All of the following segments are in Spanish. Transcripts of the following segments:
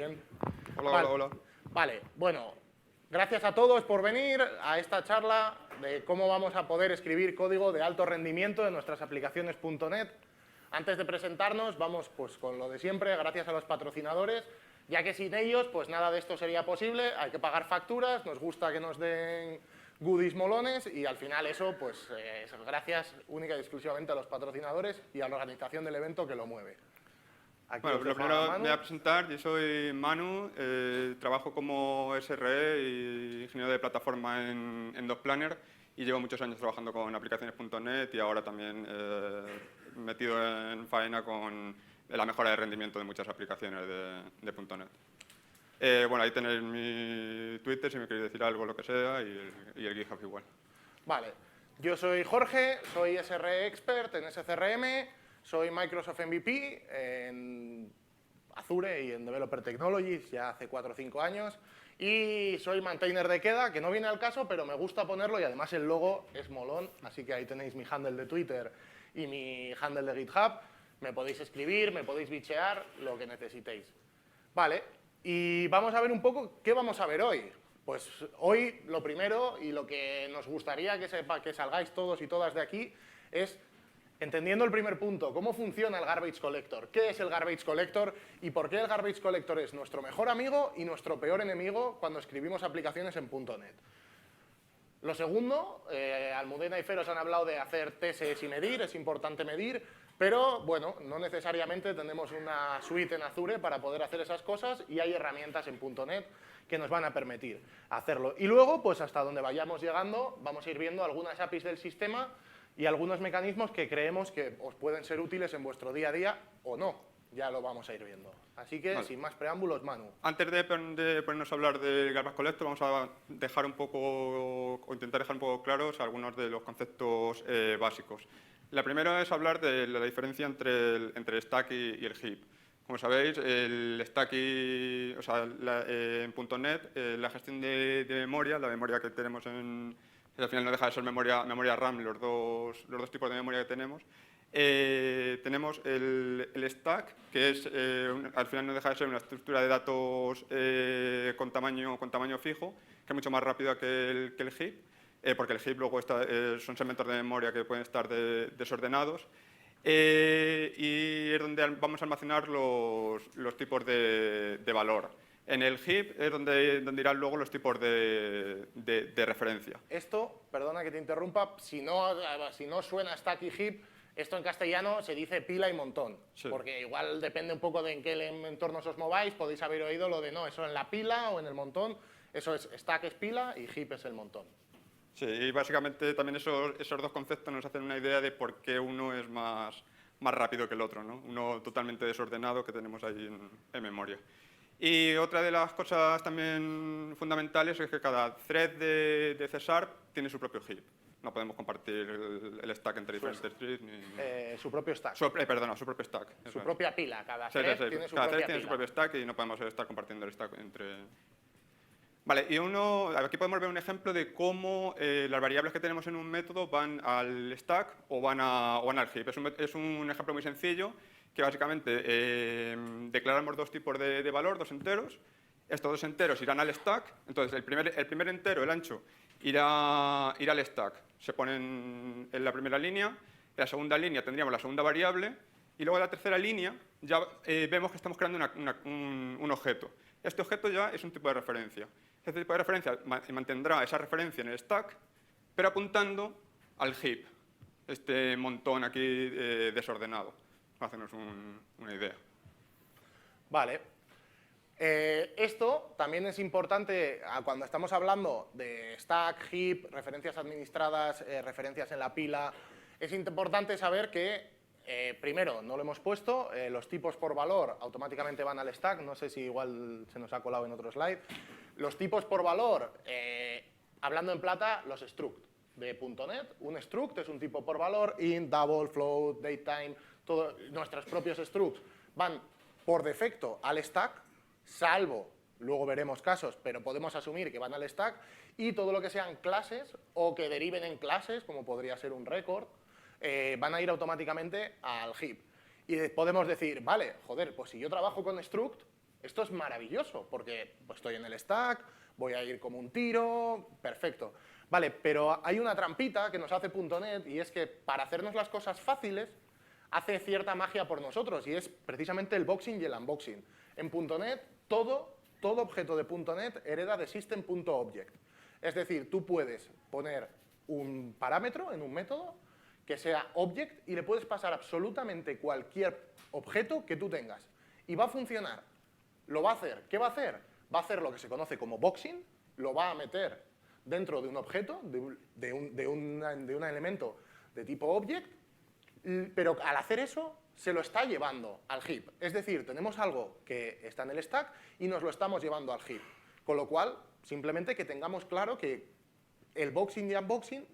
bien. Hola, Vale. hola, hola. Vale, bueno, gracias a todos por venir a esta charla de cómo vamos a poder escribir código de alto rendimiento en nuestras aplicaciones .NET. Antes de presentarnos, vamos pues con lo de siempre, gracias a los patrocinadores, ya que sin ellos pues nada de esto sería posible, hay que pagar facturas, nos gusta que nos den goodies molones y al final eso pues es gracias única y exclusivamente a los patrocinadores y a la organización del evento que lo mueve. Aquí Bueno, os lo dejo a primero Manu. me voy a presentar. Yo soy Manu, trabajo como SRE y ingeniero de plataforma en DocPlanner y llevo muchos años trabajando con aplicaciones .NET y ahora también metido en faena con la mejora de rendimiento de muchas aplicaciones de .NET. Bueno, ahí tenéis mi Twitter si me queréis decir algo, lo que sea, y el GitHub igual. Vale, yo soy Jorge, soy SRE Expert en SCRM, soy Microsoft MVP en Azure y en Developer Technologies ya hace 4 o 5 años y soy maintainer de Queda, que no viene al caso, pero me gusta ponerlo y además el logo es molón, así que ahí tenéis mi handle de Twitter y mi handle de GitHub. Me podéis escribir, me podéis bichear, lo que necesitéis. Vale, y vamos a ver un poco qué vamos a ver hoy. Pues hoy lo primero y lo que nos gustaría que salgáis todos y todas de aquí es entendiendo el primer punto, cómo funciona el Garbage Collector, qué es el Garbage Collector y por qué el Garbage Collector es nuestro mejor amigo y nuestro peor enemigo cuando escribimos aplicaciones en .NET. Lo segundo, Almudena y Feros han hablado de hacer tests y medir, es importante medir, pero bueno, no necesariamente tenemos una suite en Azure para poder hacer esas cosas y hay herramientas en .NET que nos van a permitir hacerlo. Y luego, pues hasta donde vayamos llegando, vamos a ir viendo algunas APIs del sistema y algunos mecanismos que creemos que os pueden ser útiles en vuestro día a día o no. Ya lo vamos a ir viendo. Así que, Vale. sin más preámbulos, Manu. Antes de ponernos a hablar del Garbage Collector, vamos a dejar un poco, o intentar dejar un poco claros algunos de los conceptos básicos. La primera es hablar de la diferencia entre el stack y el heap. Como sabéis, el stack en .NET, la gestión de memoria, la memoria que tenemos al final no deja de ser memoria RAM, los dos tipos de memoria que tenemos. Tenemos el stack, que es, al final no deja de ser una estructura de datos con tamaño fijo, que es mucho más rápida que el heap, porque el heap luego son segmentos de memoria que pueden estar desordenados. Y es donde vamos a almacenar los tipos de valor. En el heap es donde irán luego los tipos de referencia. Esto, perdona que te interrumpa, si no suena stack y heap, esto en castellano se dice pila y montón, Sí. porque igual depende un poco de en qué entornos os mováis, podéis haber oído lo de no, eso en la pila o en el montón, eso es stack es pila y heap es el montón. Sí, y básicamente también esos dos conceptos nos hacen una idea de por qué uno es más rápido que el otro, ¿no? Uno totalmente desordenado que tenemos ahí en memoria. Y otra de las cosas también fundamentales es que cada thread de C# tiene su propio heap. No podemos compartir el stack entre diferentes threads. Su propio stack, Perdona, su propio stack. su propia pila, cada Sí, thread sí, sí. tiene su Cada propia thread tiene su pila. propio stack y no podemos estar compartiendo el stack entre... Vale, y aquí podemos ver un ejemplo de cómo las variables que tenemos en un método van al stack o van al heap. Es un ejemplo muy sencillo que básicamente declaramos dos tipos de valor, dos enteros. Estos dos enteros irán al stack. Entonces, el primer entero, el ancho, irá al stack. Se ponen en la primera línea. En la segunda línea tendríamos la segunda variable. Y luego en la tercera línea ya vemos que estamos creando un objeto. Este objeto ya es un tipo de referencia. Este tipo de referencia mantendrá esa referencia en el stack, pero apuntando al heap, este montón aquí desordenado. Para hacernos una idea. Vale. Esto también es importante cuando estamos hablando de stack, heap, referencias administradas, referencias en la pila. Es importante saber que, primero, no lo hemos puesto, los tipos por valor automáticamente van al stack. No sé si igual se nos ha colado en otro slide. Los tipos por valor, hablando en plata, los struct de .NET. Un struct es un tipo por valor, int, double, float, datetime, nuestros propios structs van por defecto al stack, salvo, luego veremos casos, pero podemos asumir que van al stack, y todo lo que sean clases o que deriven en clases, como podría ser un record, van a ir automáticamente al heap. Y podemos decir, vale, joder, pues si yo trabajo con struct, Esto es maravilloso, porque pues, estoy en el stack, voy a ir como un tiro, perfecto. Vale, pero hay una trampita que nos hace .NET y es que para hacernos las cosas fáciles hace cierta magia por nosotros y es precisamente el boxing y el unboxing. En .NET todo objeto de .NET hereda de system.object. Es decir, tú puedes poner un parámetro en un método que sea object y le puedes pasar absolutamente cualquier objeto que tú tengas. Y va a funcionar. Lo va a hacer. ¿Qué va a hacer? Va a hacer lo que se conoce como boxing, lo va a meter dentro de un objeto, de un elemento de tipo object, pero al hacer eso se lo está llevando al heap. Es decir, tenemos algo que está en el stack y nos lo estamos llevando al heap. Con lo cual, simplemente que tengamos claro que el boxing y unboxing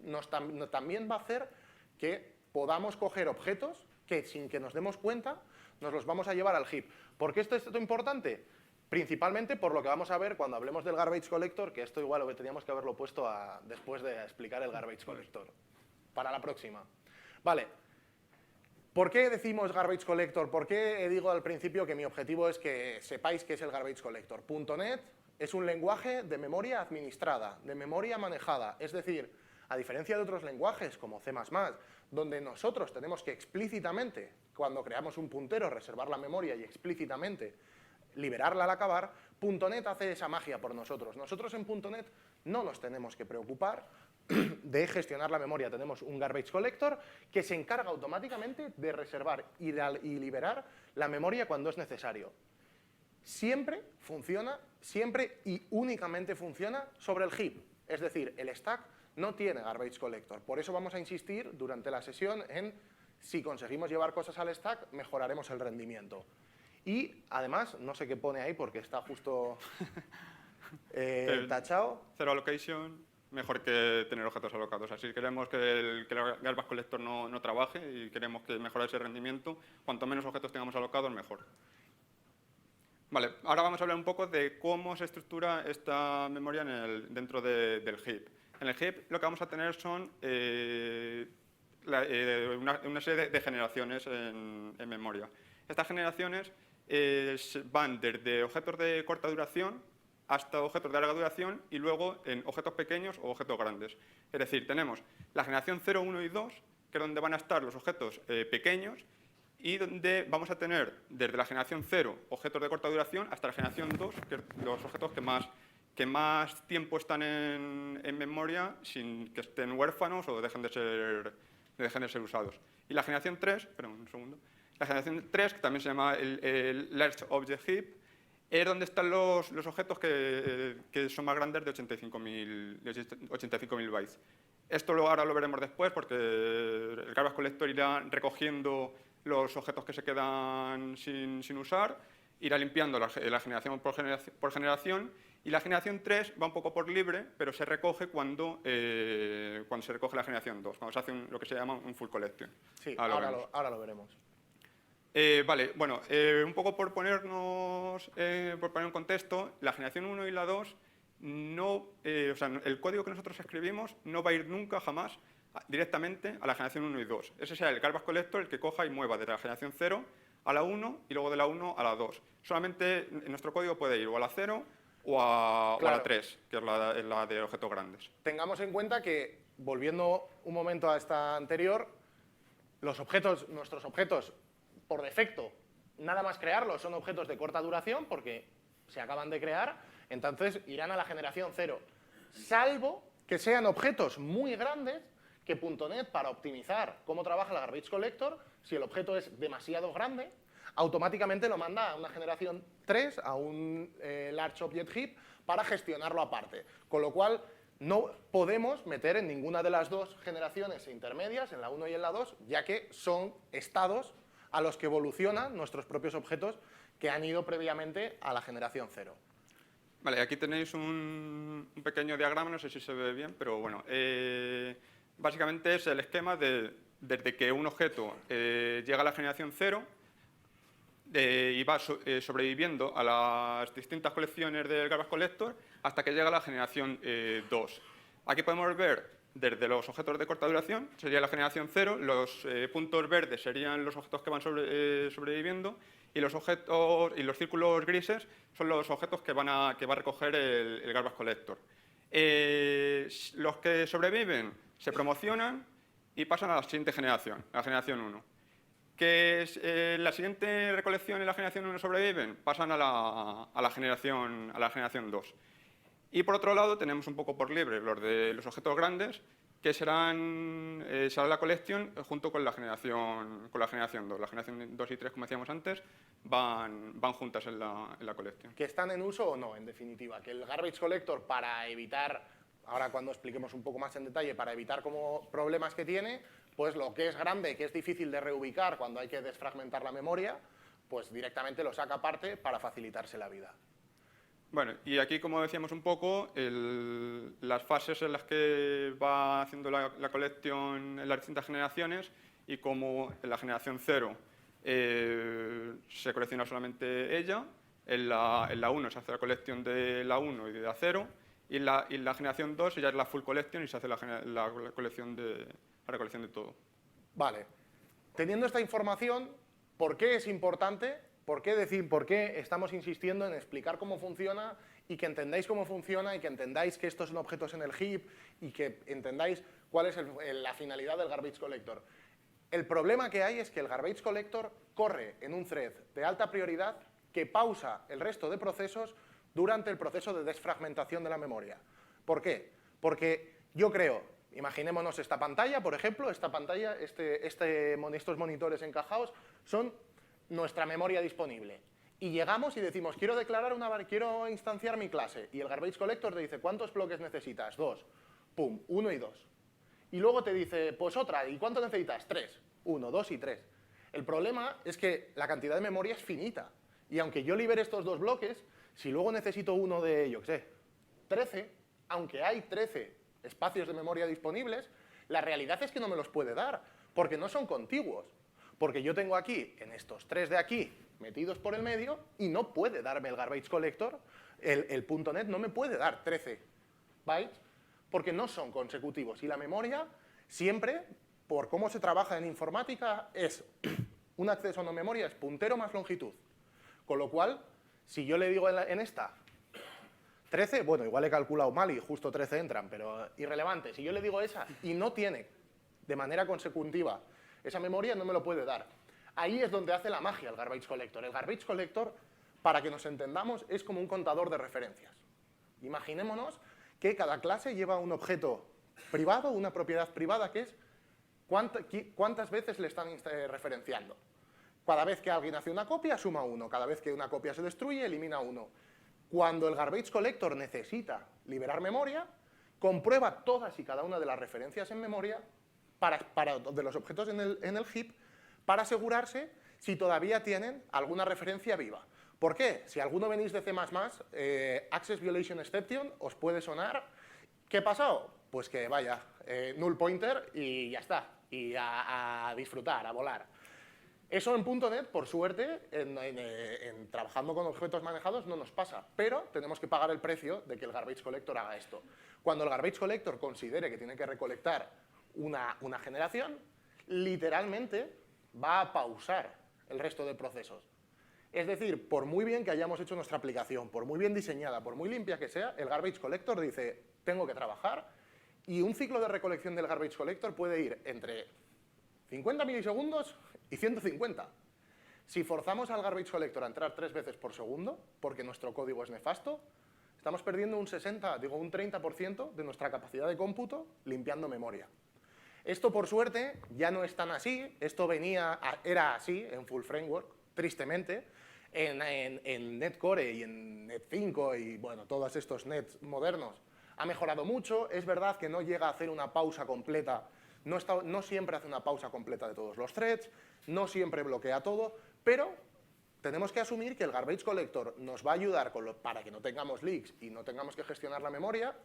también va a hacer que podamos coger objetos que sin que nos demos cuenta nos los vamos a llevar al heap. ¿Por qué esto es importante? Principalmente por lo que vamos a ver cuando hablemos del garbage collector, que esto igual lo que teníamos que haberlo puesto después de explicar el garbage collector. Para la próxima. Vale. ¿Por qué decimos garbage collector? ¿Por qué digo al principio que mi objetivo es que sepáis qué es el garbage collector? .NET es un lenguaje de memoria administrada, de memoria manejada. Es decir, a diferencia de otros lenguajes como C++, donde nosotros tenemos que explícitamente, cuando creamos un puntero, reservar la memoria y explícitamente liberarla al acabar, .NET hace esa magia por nosotros. Nosotros en .NET no nos tenemos que preocupar de gestionar la memoria. Tenemos un garbage collector que se encarga automáticamente de reservar y liberar la memoria cuando es necesario. Siempre funciona, siempre y únicamente funciona sobre el heap. Es decir, el stack no tiene garbage collector. Por eso vamos a insistir durante la sesión en si conseguimos llevar cosas al stack, mejoraremos el rendimiento. Y además, no sé qué pone ahí porque está justo tachado. Zero allocation, mejor que tener objetos alocados. Así queremos que el garbage collector no trabaje y queremos que mejore ese rendimiento. Cuanto menos objetos tengamos alocados, mejor. Vale, ahora vamos a hablar un poco de cómo se estructura esta memoria dentro del heap. En el heap lo que vamos a tener son una serie de generaciones en memoria. Estas generaciones van desde objetos de corta duración hasta objetos de larga duración y luego en objetos pequeños o objetos grandes. Es decir, tenemos la generación 0, 1 y 2, que es donde van a estar los objetos pequeños y donde vamos a tener desde la generación 0 objetos de corta duración hasta la generación 2, que es los objetos que más tiempo están en memoria sin que estén huérfanos o dejen de ser usados. Y la generación 3, espera un segundo, la generación 3, que también se llama el Large Object Heap, es donde están los objetos que son más grandes de 85.000 bytes. Esto ahora lo veremos después porque el garbage collector irá recogiendo los objetos que se quedan sin usar, irá limpiando la generación por generación y la generación 3 va un poco por libre, pero se recoge cuando se recoge la generación 2, cuando se hace lo que se llama un full collection. Sí, ahora lo veremos. Vale, bueno, un poco por poner un contexto, la generación 1 y la 2, el código que nosotros escribimos no va a ir nunca, jamás, directamente a la generación 1 y 2. Ese será el garbage collector el que coja y mueva desde la generación 0 a la 1 y luego de la 1 a la 2. Solamente en nuestro código puede ir o a la 0 o a la 3, que es la de objetos grandes. Tengamos en cuenta que, volviendo un momento a esta anterior, nuestros objetos, por defecto, nada más crearlos, son objetos de corta duración porque se acaban de crear, entonces irán a la generación 0, salvo que sean objetos muy grandes que .NET, para optimizar cómo trabaja la garbage collector, si el objeto es demasiado grande, automáticamente lo manda a una generación 3, a un Large Object Heap, para gestionarlo aparte. Con lo cual, no podemos meter en ninguna de las dos generaciones intermedias, en la 1 y en la 2, ya que son estados a los que evolucionan nuestros propios objetos que han ido previamente a la generación 0. Vale, aquí tenéis un pequeño diagrama, no sé si se ve bien, pero bueno, básicamente es el esquema desde que un objeto llega a la generación 0 y va sobreviviendo a las distintas colecciones del garbage collector hasta que llega a la generación 2. Aquí podemos ver desde los objetos de corta duración, sería la generación 0, los puntos verdes serían los objetos que van sobreviviendo Y los objetos y los círculos grises son los objetos que va a recoger el garbage collector. Los que sobreviven se promocionan y pasan a la siguiente generación, la generación 1. Que la siguiente recolección y la generación 1 sobreviven, pasan a la generación 2. Y por otro lado tenemos un poco por libre los de los objetos grandes, que será la colección junto con la generación 2. La generación 2 y 3, como decíamos antes, van juntas en la colección. ¿Que están en uso o no, en definitiva? Que el garbage collector, para evitar, ahora cuando expliquemos un poco más en detalle, para evitar como problemas que tiene, pues lo que es grande, que es difícil de reubicar cuando hay que desfragmentar la memoria, pues directamente lo saca aparte para facilitarse la vida. Bueno, y aquí, como decíamos un poco, las fases en las que va haciendo la colección en las distintas generaciones, y como en la generación 0 se colecciona solamente ella, en la 1 se hace la colección de la 1 y de la 0, y en la generación 2 ya es la full collection y se hace la recolección de todo. Vale. Teniendo esta información, ¿por qué es importante? ¿Por qué estamos insistiendo en explicar cómo funciona y que entendáis cómo funciona y que entendáis que estos son objetos en el heap y que entendáis cuál es la finalidad del garbage collector? El problema que hay es que el garbage collector corre en un thread de alta prioridad que pausa el resto de procesos durante el proceso de desfragmentación de la memoria. ¿Por qué? Porque yo creo, imaginémonos esta pantalla, por ejemplo, esta pantalla, estos monitores encajados son nuestra memoria disponible. Y llegamos y decimos, quiero instanciar mi clase. Y el garbage collector te dice, ¿cuántos bloques necesitas? 2. Pum, 1 y 2. Y luego te dice, pues otra, ¿y cuánto necesitas? 3. 1, 2 y 3. El problema es que la cantidad de memoria es finita. Y aunque yo libere estos 2 bloques, si luego necesito uno de, yo qué sé, 13, aunque hay 13 espacios de memoria disponibles, la realidad es que no me los puede dar, porque no son contiguos. Porque yo tengo aquí, en estos 3 de aquí, metidos por el medio, y no puede darme el garbage collector, el .NET no me puede dar 13 bytes, porque no son consecutivos. Y la memoria, siempre, por cómo se trabaja en informática, es un acceso a una memoria, es puntero más longitud. Con lo cual, si yo le digo en esta 13, bueno, igual he calculado mal y justo 13 entran, pero irrelevante. Si yo le digo esa y no tiene de manera consecutiva esa memoria, no me lo puede dar. Ahí es donde hace la magia el garbage collector. El garbage collector, para que nos entendamos, es como un contador de referencias. Imaginémonos que cada clase lleva un objeto privado, una propiedad privada, que es cuántas veces le están referenciando. Cada vez que alguien hace una copia, suma 1. Cada vez que una copia se destruye, elimina 1. Cuando el garbage collector necesita liberar memoria, comprueba todas y cada una de las referencias en memoria de los objetos en el heap para asegurarse si todavía tienen alguna referencia viva. ¿Por qué? Si alguno venís de C++, Access Violation Exception os puede sonar. ¿Qué ha pasado? Pues que vaya, null pointer y ya está. Y a disfrutar, a volar. Eso en .NET, por suerte, trabajando con objetos manejados no nos pasa, pero tenemos que pagar el precio de que el garbage collector haga esto. Cuando el garbage collector considere que tiene que recolectar una generación, literalmente va a pausar el resto de procesos. Es decir, por muy bien que hayamos hecho nuestra aplicación, por muy bien diseñada, por muy limpia que sea, el garbage collector dice, tengo que trabajar, y un ciclo de recolección del garbage collector puede ir entre 50 milisegundos y 150. Si forzamos al garbage collector a entrar 3 veces por segundo, porque nuestro código es nefasto, estamos perdiendo un 30% de nuestra capacidad de cómputo limpiando memoria. Esto, por suerte, ya no es tan así. Esto era así en Full Framework, tristemente. En NetCore y en Net5 y bueno, todos estos nets modernos ha mejorado mucho. Es verdad que no llega a hacer una pausa completa, no siempre hace una pausa completa de todos los threads, no siempre bloquea todo, pero tenemos que asumir que el garbage collector nos va a ayudar para que no tengamos leaks y no tengamos que gestionar la memoria,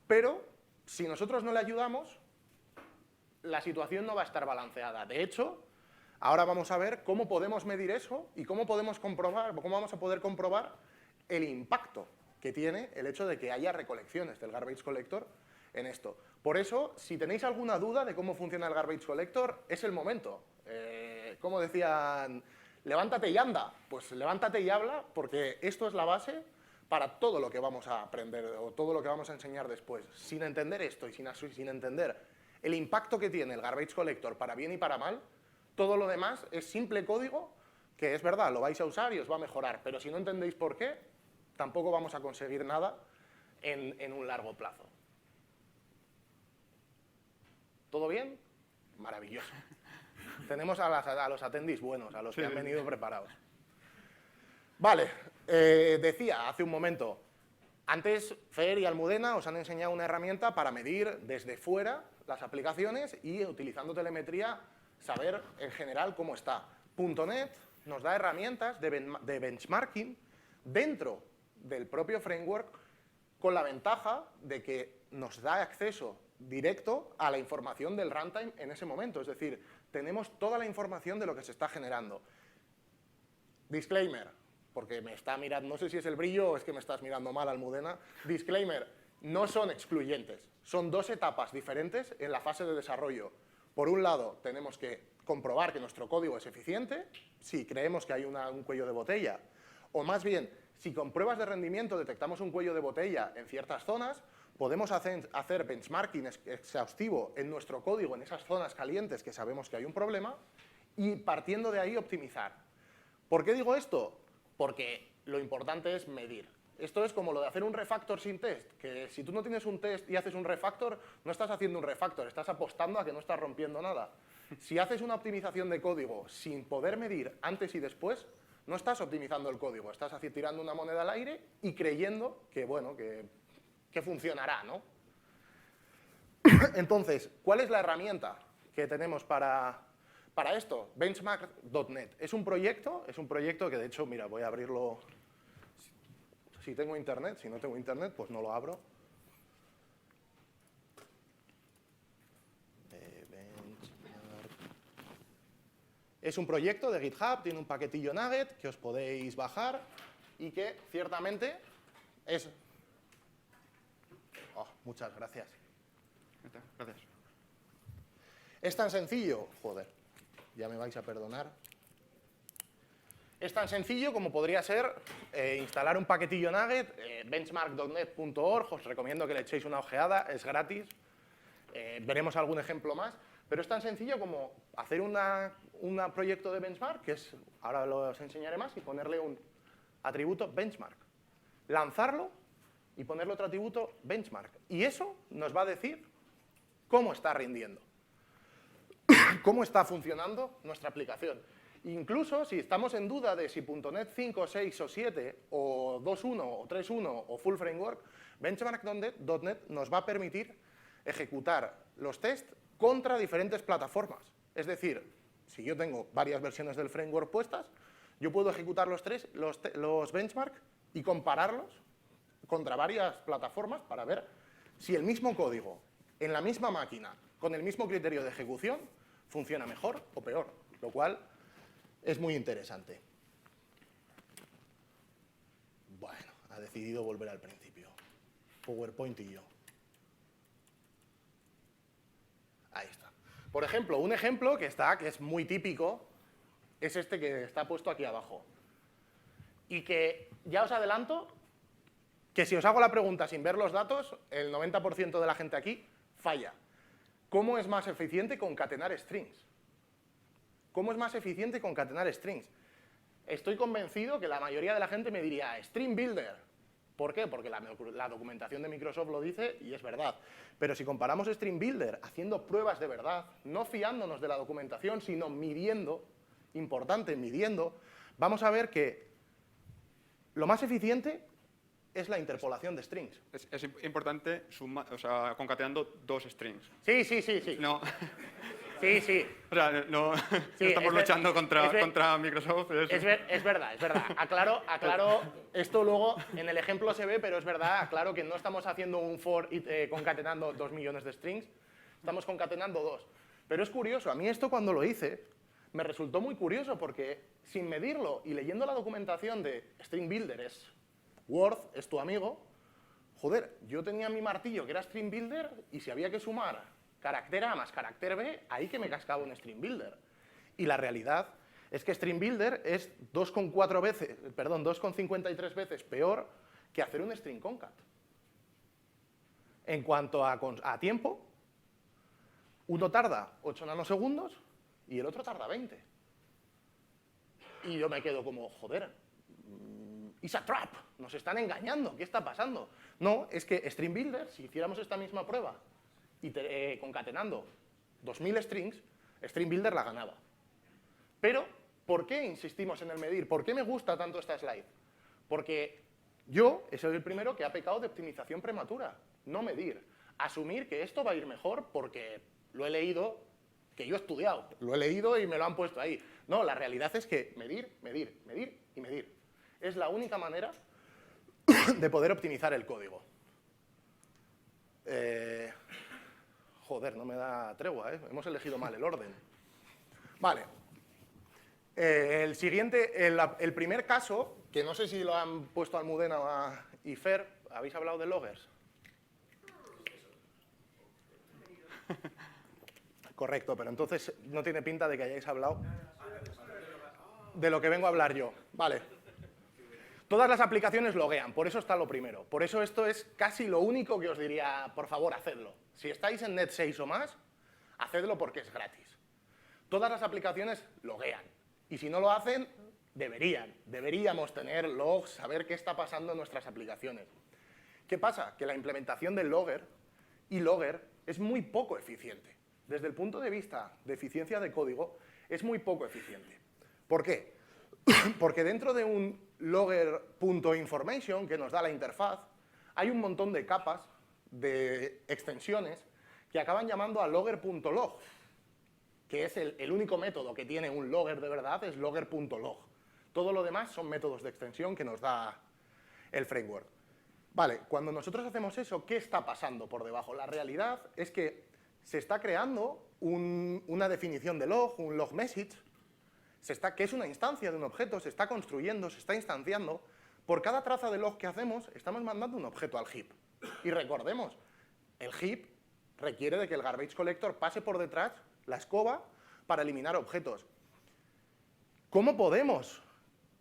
pero si nosotros no le ayudamos, la situación no va a estar balanceada. De hecho, ahora vamos a ver cómo podemos medir eso y cómo vamos a poder comprobar el impacto que tiene el hecho de que haya recolecciones del garbage collector en esto. Por eso, si tenéis alguna duda de cómo funciona el garbage collector, es el momento. Como decían levántate y anda. Pues levántate y habla, porque esto es la base para todo lo que vamos a aprender o todo lo que vamos a enseñar después. Sin entender esto y sin entender el impacto que tiene el garbage collector para bien y para mal, todo lo demás es simple código que es verdad, lo vais a usar y os va a mejorar, pero si no entendéis por qué, tampoco vamos a conseguir nada en un largo plazo. ¿Todo bien? Maravilloso. Tenemos a los attendees buenos, a los que han venido preparados. Vale, decía hace un momento, antes Fer y Almudena os han enseñado una herramienta para medir desde fuera las aplicaciones y utilizando telemetría saber en general cómo está. .NET nos da herramientas de benchmarking dentro del propio framework con la ventaja de que nos da acceso directo a la información del runtime en ese momento. Es decir, tenemos toda la información de lo que se está generando. Disclaimer, porque me está mirando, no sé si es el brillo o es que me estás mirando mal, Almudena. Disclaimer, no son excluyentes. Son dos etapas diferentes en la fase de desarrollo. Por un lado, tenemos que comprobar que nuestro código es eficiente, si creemos que hay un cuello de botella, o más bien, si con pruebas de rendimiento detectamos un cuello de botella en ciertas zonas, podemos hacer benchmarking exhaustivo en nuestro código, en esas zonas calientes que sabemos que hay un problema, y partiendo de ahí optimizar. ¿Por qué digo esto? Porque lo importante es medir. Esto es como lo de hacer un refactor sin test, que si tú no tienes un test y haces un refactor, no estás haciendo un refactor, estás apostando a que no estás rompiendo nada. Si haces una optimización de código sin poder medir antes y después, no estás optimizando el código, estás tirando una moneda al aire y creyendo que, bueno, que funcionará, ¿no? Entonces, ¿cuál es la herramienta que tenemos para esto? Benchmark.net. Es un proyecto que de hecho, mira, voy a abrirlo si tengo internet, si no tengo internet, pues no lo abro. Es un proyecto de GitHub, tiene un paquetillo Nugget que os podéis bajar y que ciertamente es... Oh, muchas gracias. Gracias. Es tan sencillo, joder, ya me vais a perdonar. Es tan sencillo como podría ser instalar un paquetillo Nugget, benchmark.net.org, os recomiendo que le echéis una ojeada, es gratis. Veremos algún ejemplo más, pero es tan sencillo como hacer un proyecto de benchmark, que es, ahora os enseñaré más, y ponerle un atributo benchmark. Lanzarlo y ponerle otro atributo benchmark. Y eso nos va a decir cómo está rindiendo, cómo está funcionando nuestra aplicación. Incluso si estamos en duda de si .NET 5, 6 o 7 o 2.1 o 3.1 o Full Framework, Benchmark.net nos va a permitir ejecutar los tests contra diferentes plataformas. Es decir, si yo tengo varias versiones del framework puestas, yo puedo ejecutar los benchmark y compararlos contra varias plataformas para ver si el mismo código en la misma máquina, con el mismo criterio de ejecución, funciona mejor o peor, lo cual es muy interesante. Bueno, ha decidido volver al principio. PowerPoint y yo. Ahí está. Por ejemplo, un ejemplo que es muy típico, es este que está puesto aquí abajo. Y que ya os adelanto que si os hago la pregunta sin ver los datos, el 90% de la gente aquí falla. ¿Cómo es más eficiente concatenar strings? ¿Cómo es más eficiente concatenar strings? Estoy convencido que la mayoría de la gente me diría String Builder. ¿Por qué? Porque la documentación de Microsoft lo dice y es verdad. Pero si comparamos String Builder haciendo pruebas de verdad, no fiándonos de la documentación, sino midiendo, importante, midiendo, vamos a ver que lo más eficiente es la interpolación de strings. Es importante concatenando dos strings. Sí. No. Sí. O sea, no estamos luchando contra Microsoft. Es verdad. Aclaro, esto luego en el ejemplo se ve, pero es verdad, aclaro que no estamos haciendo un for concatenando 2 millones de strings, estamos concatenando 2. Pero es curioso, a mí esto cuando lo hice me resultó muy curioso porque sin medirlo y leyendo la documentación de String Builder es Word, es tu amigo, joder, yo tenía mi martillo que era String Builder y si había que sumar carácter A más carácter B, ahí que me cascaba un String Builder. Y la realidad es que Stream Builder es 2,53 veces peor que hacer un string concat. En cuanto a tiempo, uno tarda 8 nanosegundos y el otro tarda 20. Y yo me quedo como, joder, it's a trap, nos están engañando, ¿qué está pasando? No, es que Stream Builder, si hiciéramos esta misma prueba y concatenando 2000 strings, Stream Builder la ganaba. Pero, ¿por qué insistimos en el medir? ¿Por qué me gusta tanto esta slide? Porque yo he sido el primero que ha pecado de optimización prematura, no medir. Asumir que esto va a ir mejor porque lo he leído, que yo he estudiado, lo he leído y me lo han puesto ahí. No, la realidad es que medir, medir, medir y medir. Es la única manera de poder optimizar el código. Joder, no me da tregua, ¿eh? Hemos elegido mal el orden. Vale. El siguiente, el primer caso, que no sé si lo han puesto Almudena y Fer, ¿habéis hablado de loggers? Correcto, pero entonces no tiene pinta de que hayáis hablado de lo que vengo a hablar yo. Vale. Todas las aplicaciones loguean, por eso está lo primero. Por eso esto es casi lo único que os diría, por favor, hacedlo. Si estáis en Net 6 o más, hacedlo porque es gratis. Todas las aplicaciones loguean. Y si no lo hacen, deberíamos tener logs, saber qué está pasando en nuestras aplicaciones. ¿Qué pasa? Que la implementación del logger y logger es muy poco eficiente. Desde el punto de vista de eficiencia de código, es muy poco eficiente. ¿Por qué? Porque dentro de un logger.information que nos da la interfaz, hay un montón de capas de extensiones que acaban llamando a logger.log, que es el único método que tiene un logger de verdad, es logger.log. Todo lo demás son métodos de extensión que nos da el framework. Vale, cuando nosotros hacemos eso, ¿qué está pasando por debajo? La realidad es que se está creando una definición de log, un log message, que es una instancia de un objeto, se está construyendo, se está instanciando. Por cada traza de log que hacemos, estamos mandando un objeto al heap. Y recordemos, el heap requiere de que el garbage collector pase por detrás la escoba para eliminar objetos. ¿Cómo podemos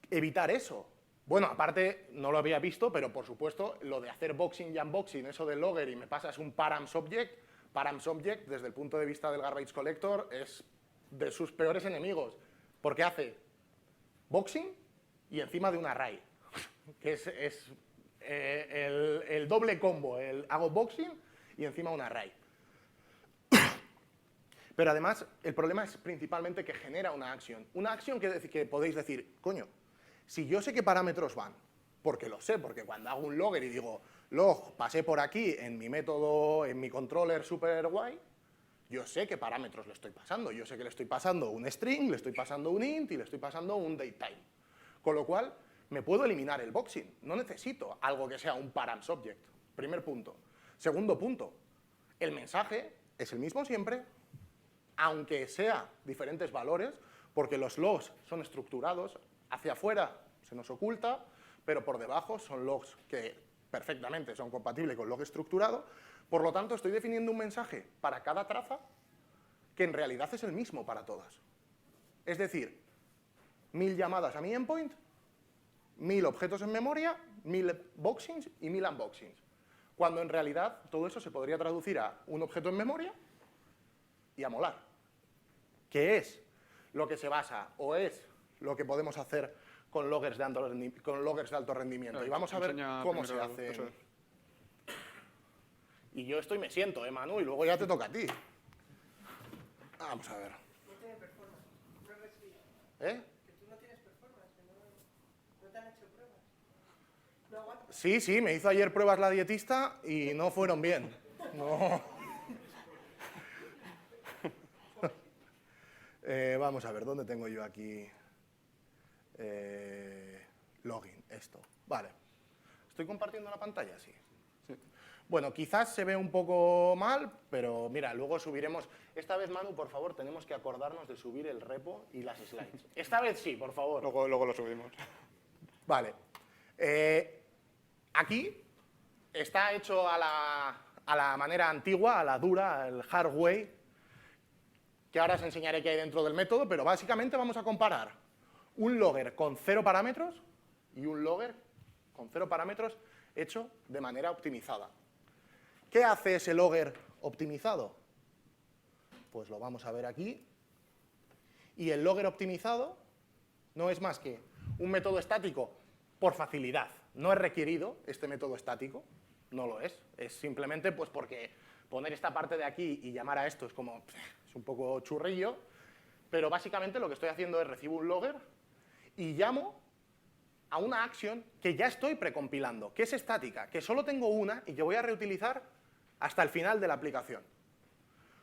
evitar eso? Bueno, aparte, no lo había visto, pero por supuesto, lo de hacer boxing y unboxing, eso del logger y me pasas un params object, desde el punto de vista del garbage collector, es de sus peores enemigos, porque hace boxing y encima de un array, que es el doble combo, hago boxing y encima un array. Pero además, el problema es principalmente que genera una acción. Una acción que podéis decir, coño, si yo sé qué parámetros van, porque lo sé, porque cuando hago un logger y digo, log, pasé por aquí en mi método, en mi controller super guay, yo sé qué parámetros le estoy pasando. Yo sé que le estoy pasando un string, le estoy pasando un int y le estoy pasando un datetime. Con lo cual, me puedo eliminar el boxing. No necesito algo que sea un params object. Primer punto. Segundo punto, el mensaje es el mismo siempre, aunque sea diferentes valores, porque los logs son estructurados, hacia afuera se nos oculta, pero por debajo son logs que perfectamente son compatibles con log estructurado. Por lo tanto, estoy definiendo un mensaje para cada traza que en realidad es el mismo para todas. Es decir, 1000 llamadas a mi endpoint, 1000 objetos en memoria, 1000 boxings y 1000 unboxings. Cuando en realidad todo eso se podría traducir a un objeto en memoria y a molar. ¿Qué es lo que se basa o es lo que podemos hacer con loggers de alto rendimiento? Y vamos a ver cómo se hace. Y yo esto y me siento, Manu, y luego ya te toca a ti. Vamos a ver. No tiene performance. Pruebas sí. ¿Eh? Que tú no tienes performance, que no te han hecho pruebas. No aguantas. Sí, me hizo ayer pruebas la dietista y no fueron bien. No. Vamos a ver, ¿dónde tengo yo aquí? Login, esto. Vale. ¿Estoy compartiendo la pantalla? Sí. Bueno, quizás se ve un poco mal, pero mira, luego subiremos. Esta vez, Manu, por favor, tenemos que acordarnos de subir el repo y las slides. Esta vez sí, por favor. Luego lo subimos. Vale. Aquí está hecho a la manera antigua, a la dura, al hard way. que ahora os enseñaré qué hay dentro del método, pero básicamente vamos a comparar un logger con 0 parámetros y un logger con 0 parámetros hecho de manera optimizada. ¿Qué hace ese logger optimizado? Pues lo vamos a ver aquí. Y el logger optimizado no es más que un método estático por facilidad. No es requerido este método estático, no lo es. Es simplemente pues porque poner esta parte de aquí y llamar a esto es como, es un poco churrillo, pero básicamente lo que estoy haciendo es recibo un logger y llamo a una action que ya estoy precompilando, que es estática, que solo tengo una y que voy a reutilizar hasta el final de la aplicación.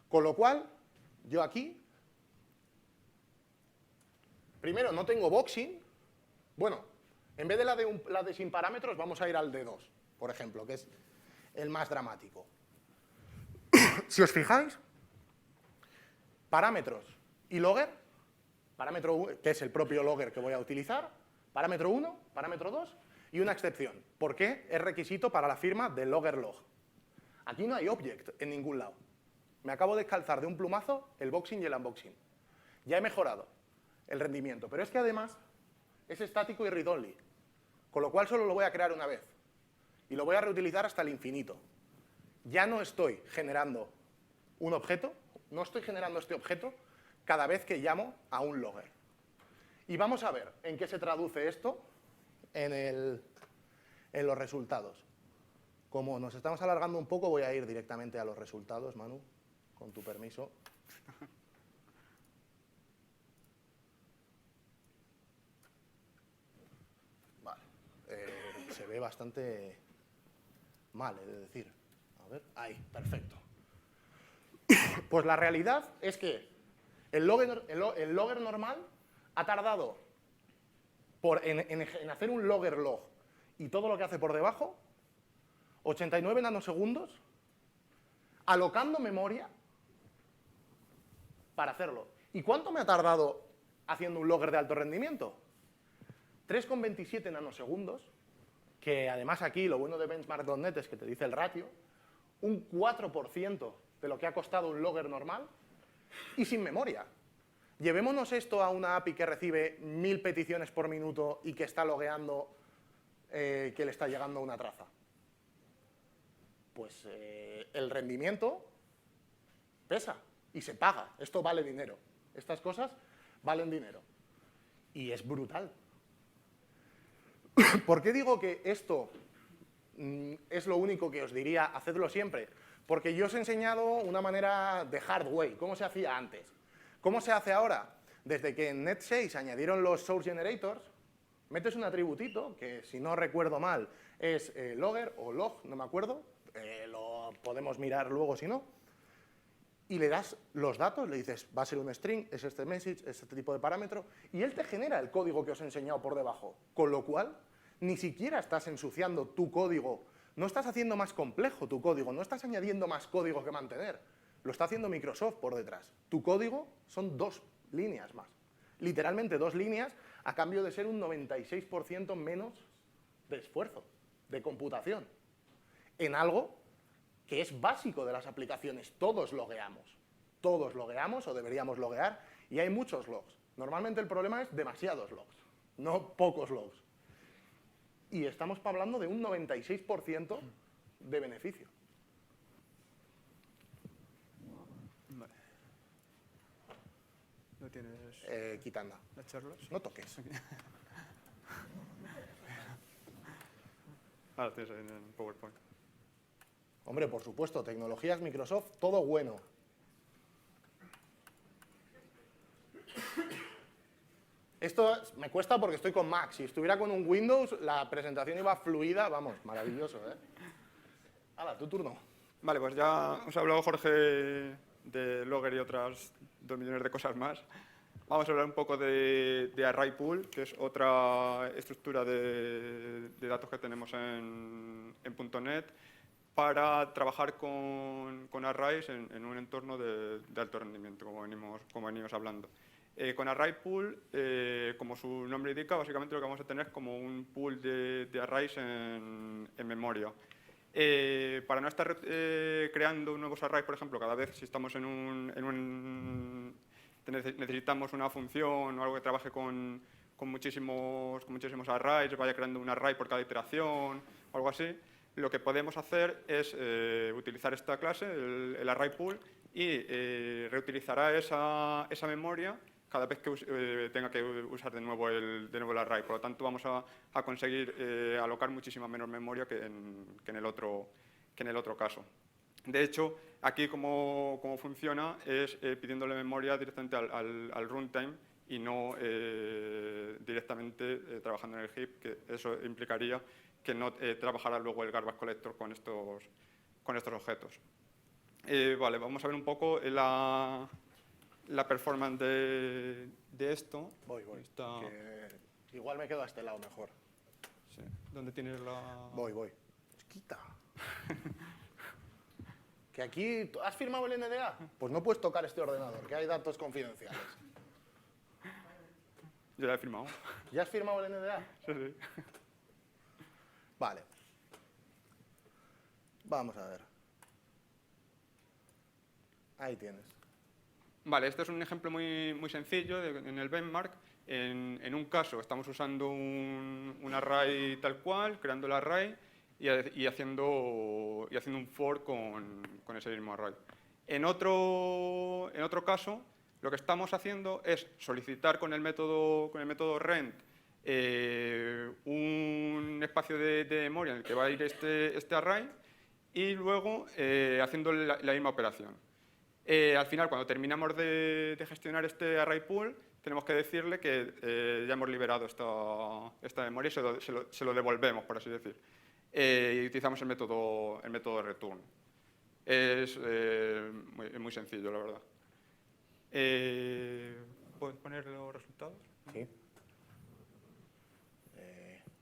Con lo cual, yo aquí, primero no tengo boxing, bueno, en vez de la de sin parámetros vamos a ir al de 2, por ejemplo, que es el más dramático. Si os fijáis, parámetros y logger, parámetro 1, que es el propio logger que voy a utilizar, parámetro 1, parámetro 2 y una excepción. ¿Por qué? Es requisito para la firma del logger log. Aquí no hay object en ningún lado. Me acabo de calzar de un plumazo el boxing y el unboxing. Ya he mejorado el rendimiento, pero es que además es estático y read-only, con lo cual solo lo voy a crear una vez y lo voy a reutilizar hasta el infinito. Ya no estoy generando un objeto, no estoy generando este objeto cada vez que llamo a un logger. Y vamos a ver en qué se traduce esto en los resultados. Como nos estamos alargando un poco, voy a ir directamente a los resultados, Manu, con tu permiso. Vale. Se ve bastante mal, he de decir. A ver, ahí, perfecto. Pues la realidad es que el logger normal ha tardado en hacer un logger log y todo lo que hace por debajo 89 nanosegundos alocando memoria para hacerlo. ¿Y cuánto me ha tardado haciendo un logger de alto rendimiento? 3,27 nanosegundos, que además aquí lo bueno de benchmark.net es que te dice el ratio, un 4% de lo que ha costado un logger normal y sin memoria. Llevémonos esto a una API que recibe 1000 peticiones por minuto y que está logueando que le está llegando una traza. Pues el rendimiento pesa y se paga. Esto vale dinero. Estas cosas valen dinero. Y es brutal. ¿Por qué digo que esto es lo único que os diría, hacedlo siempre? Porque yo os he enseñado una manera de hard way, cómo se hacía antes. ¿Cómo se hace ahora? Desde que en Net 6 añadieron los source generators, metes un atributito, que si no recuerdo mal es logger o log, no me acuerdo, lo podemos mirar luego si no, y le das los datos, le dices, va a ser un string, es este message, es este tipo de parámetro, y él te genera el código que os he enseñado por debajo, con lo cual ni siquiera estás ensuciando tu código, no estás haciendo más complejo tu código, no estás añadiendo más código que mantener, lo está haciendo Microsoft por detrás. Tu código son 2 líneas más, literalmente 2 líneas a cambio de ser un 96% menos de esfuerzo, de computación, en algo que es básico de las aplicaciones. Todos logueamos o deberíamos loguear, y hay muchos logs. Normalmente el problema es demasiados logs, no pocos logs. Y estamos hablando de un 96% de beneficio. Vale. ¿No tienes Quitanda. las charlas? No toques. Ah, lo tienes ahí en PowerPoint. Hombre, por supuesto, tecnologías Microsoft, todo bueno. Esto me cuesta porque estoy con Mac. Si estuviera con un Windows, la presentación iba fluida, vamos, maravilloso, ¿eh? Hala, tu turno. Vale, pues ya os ha hablado Jorge de Logger y otras 2 millones de cosas más. Vamos a hablar un poco de Array Pool, que es otra estructura de datos que tenemos en .NET para trabajar con arrays en un entorno de alto rendimiento, como venimos hablando. Con Array Pool, como su nombre indica, básicamente lo que vamos a tener es como un pool de arrays en memoria. Para no estar creando nuevos arrays, por ejemplo, cada vez si estamos en necesitamos una función o algo que trabaje con muchísimos arrays, vaya creando un array por cada iteración o algo así, lo que podemos hacer es utilizar esta clase, el array pool, y reutilizará esa memoria cada vez que tenga que usar de nuevo el array. Por lo tanto, vamos a conseguir alocar muchísima menos memoria que en el otro caso. De hecho, aquí cómo funciona es pidiéndole memoria directamente al runtime y no directamente trabajando en el heap, que eso implicaría que no trabajara luego el garbage collector con estos objetos. Vale, vamos a ver un poco la performance de esto. Voy. Que igual me quedo a este lado mejor. Sí. ¿Dónde tienes la...? Voy. Quita. Que aquí... ¿Has firmado el NDA? Pues no puedes tocar este ordenador, que hay datos confidenciales. Yo la he firmado. ¿Ya has firmado el NDA? Sí. Vale. Vamos a ver. Ahí tienes. Vale, este es un ejemplo muy sencillo en el benchmark. En un caso estamos usando un array tal cual, creando el array y haciendo un for con ese mismo array. En otro caso, lo que estamos haciendo es solicitar con el método rent un espacio de memoria en el que va a ir este array y luego haciendo la misma operación. Al final, cuando terminamos de gestionar este array pool, tenemos que decirle que ya hemos liberado esta memoria y se lo devolvemos, por así decir. Y utilizamos el método return. Es muy sencillo, la verdad. ¿Puedes poner los resultados? Sí.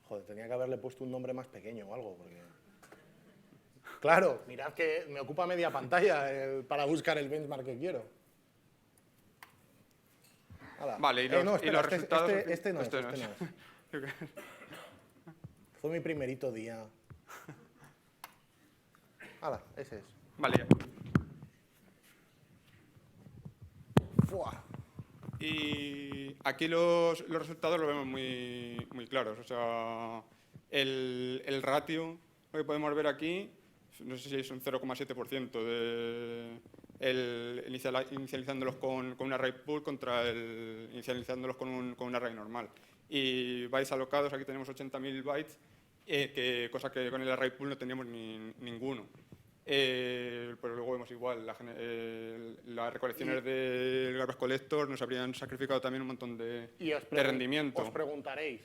Joder, tenía que haberle puesto un nombre más pequeño o algo, porque... Claro, mirad que me ocupa media pantalla para buscar el benchmark que quiero. Hala. Vale, y no, espera, los resultados... Este no es. Fue mi primerito día. Hala, ese es. Vale, ya. ¡Fua! Y aquí los resultados los vemos muy claros. O sea, el ratio, lo que podemos ver aquí, no sé si es un 0,7% inicializándolos con un array pool contra inicializándolos con un array normal. Y bytes alocados, aquí tenemos 80.000 bytes, cosa que con el array pool no teníamos ninguno. Pero luego vemos igual, las recolecciones del garbage collector nos habrían sacrificado también un montón de rendimiento. Os preguntaréis,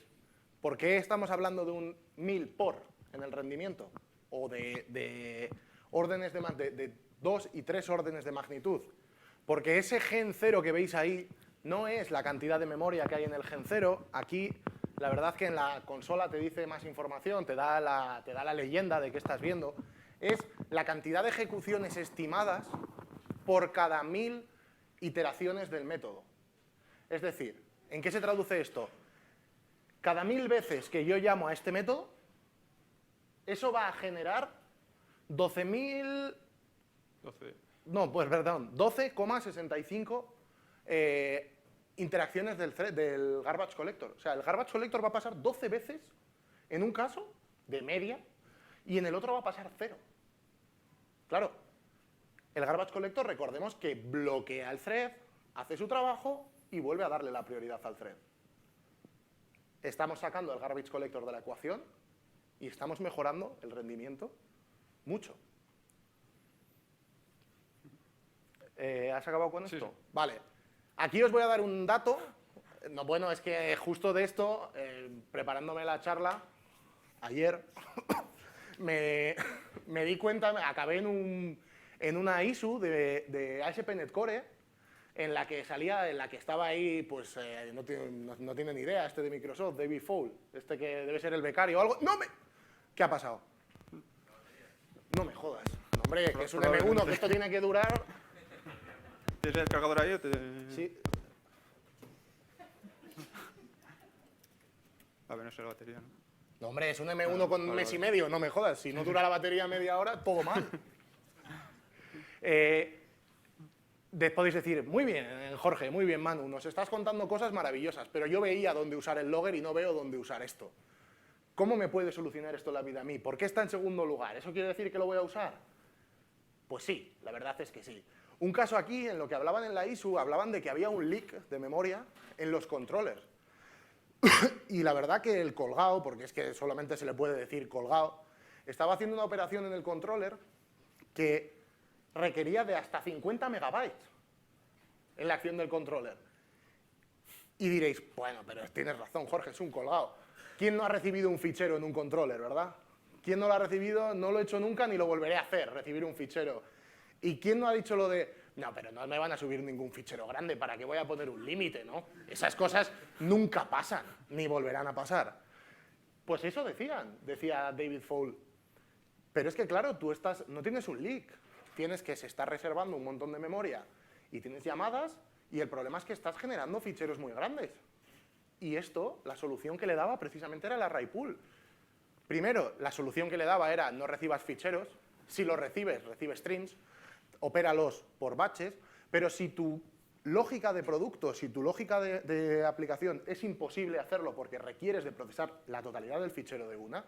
¿por qué estamos hablando de un 1000 por en el rendimiento? O de órdenes de 2 y 3 órdenes de magnitud. Porque ese gen 0 que veis ahí no es la cantidad de memoria que hay en el gen 0. Aquí, la verdad que en la consola te dice más información, te da la leyenda de qué estás viendo. Es la cantidad de ejecuciones estimadas por cada 1000 iteraciones del método. Es decir, ¿en qué se traduce esto? Cada 1000 veces que yo llamo a este método, eso va a generar 12.000... 12,65 interacciones del garbage collector. O sea, el garbage collector va a pasar 12 veces en un caso, de media, y en el otro va a pasar 0. Claro, el garbage collector, recordemos que bloquea el thread, hace su trabajo y vuelve a darle la prioridad al thread. Estamos sacando el garbage collector de la ecuación y estamos mejorando el rendimiento mucho. ¿Has acabado con esto? Sí. Vale. Aquí os voy a dar un dato. No, bueno, es que justo de esto, preparándome la charla, ayer, me di cuenta, acabé en una issue de ASP.NET Core, en la que estaba ahí, pues, no tiene ni idea, este de Microsoft, David Fowl, este que debe ser el becario o algo. ¿Qué ha pasado? No me jodas. No, hombre, que es un M1, que esto tiene que durar... ¿Tienes el cargador ahí o te...? Sí. A ver, no sé la batería, ¿no? No, hombre, es un M1 con un mes y medio, no me jodas. Si no dura la batería media hora, todo mal. Podéis decir, muy bien, Jorge, muy bien, Manu, nos estás contando cosas maravillosas, pero yo veía dónde usar el logger y no veo dónde usar esto. ¿Cómo me puede solucionar esto la vida a mí? ¿Por qué está en segundo lugar? ¿Eso quiere decir que lo voy a usar? Pues sí, la verdad es que sí. Un caso aquí, en lo que hablaban en la ISU, hablaban de que había un leak de memoria en los controllers. Y la verdad que el colgado, porque es que solamente se le puede decir colgado, estaba haciendo una operación en el controller que requería de hasta 50 megabytes en la acción del controller. Y diréis, bueno, pero tienes razón, Jorge, es un colgado. ¿Quién no ha recibido un fichero en un controller, verdad? ¿Quién no lo ha recibido? No lo he hecho nunca ni lo volveré a hacer, recibir un fichero. ¿Y quién no ha dicho lo de, no, pero no me van a subir ningún fichero grande, ¿para qué voy a poner un límite, no? Esas cosas nunca pasan, ni volverán a pasar. Pues eso decía David Fowl. Pero es que, claro, tú no tienes un leak, tienes que se está reservando un montón de memoria y tienes llamadas y el problema es que estás generando ficheros muy grandes. Y esto, la solución que le daba precisamente era el array pool. Primero, la solución que le daba era no recibas ficheros, si los recibes, recibes strings, opéralos por batches, pero si tu lógica de producto, si tu lógica de aplicación es imposible hacerlo porque requieres de procesar la totalidad del fichero de una,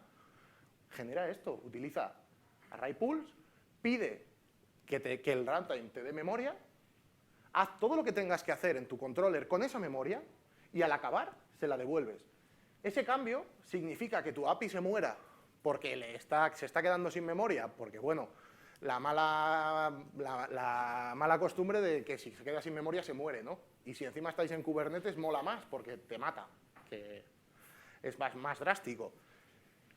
genera esto, utiliza array pools, pide que el runtime te dé memoria, haz todo lo que tengas que hacer en tu controller con esa memoria y al acabar se la devuelves. Ese cambio significa que tu API se muera porque se está quedando sin memoria, porque bueno, la mala costumbre de que si se queda sin memoria se muere, ¿no? Y si encima estáis en Kubernetes mola más porque te mata, que es más drástico.